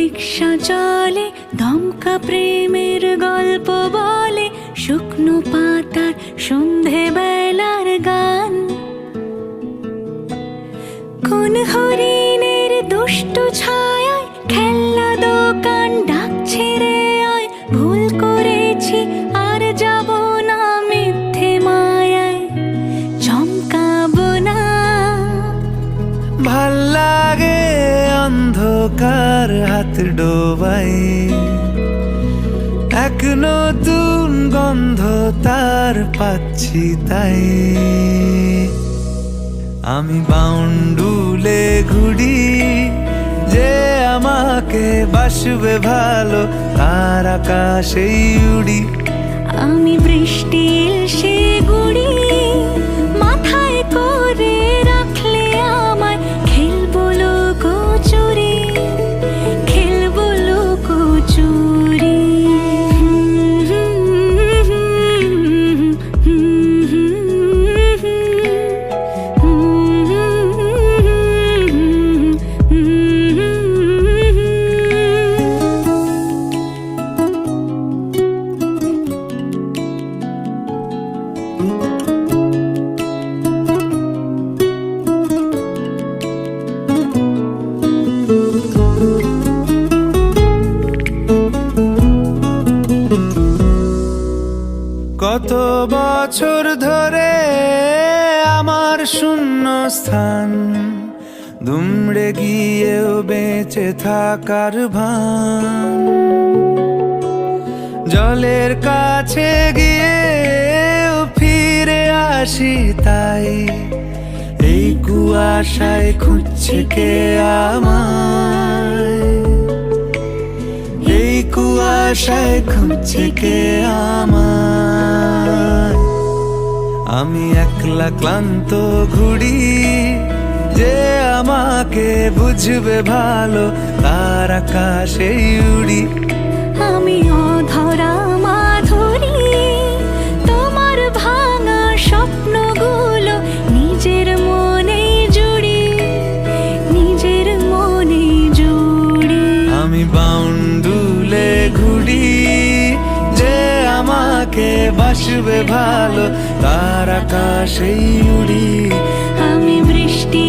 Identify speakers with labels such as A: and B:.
A: রিক্সা চলে, দমকা প্রেমের গল্প বলে, শুকনো পাতার সন্ধে বেলার গান। কোন হরিণের দুষ্টু ছায়ায় খেলনা দোকান ডাকছে রে আয়, ভুল করেছি আর যাব না মিথ্যে মায়ায়, চমকাবো না।
B: ভাল লাগে অন্ধকার হাত ডোবাই, এক নতুন গন্ধ তার পাচ্ছি তাই। আমি বাউন্ডুলে ঘুরি, যে আমাকে বাসবে ভালো তার আকাশেই উড়ি।
A: আমি বৃষ্টির সে গুড়ি, মাথায় করে রাখলে আমায় খেলবো লুকোচুরি, খেলবো লুকোচুরি।
B: কত বছর ধরে আমার শূন্য স্থান, দুমড়ে গিয়েও বেঁচে থাকার ভান। জলের কাছে গিয়েও ফিরে আসি তাই, এই কুয়াশায় খুঁজছে কে আমায়, এই কুয়াশায় খুঁজছে কে আমায়। আমি একলা ক্লান্ত ঘুরি, যে আমাকে বুঝবে ভালো তার আকাশেই উড়ি।
A: আমি অধরা মাধুরী, তোমার ভাঙা স্বপ্নগুলো নিজের মনে জুড়ি, নিজের মনে জুড়ি।
B: আমি বাউন্ডুলে ঘুরি, যে আমাকে বাসবে ভালো তার আকাশেই উড়ি।
A: আমি বৃষ্টি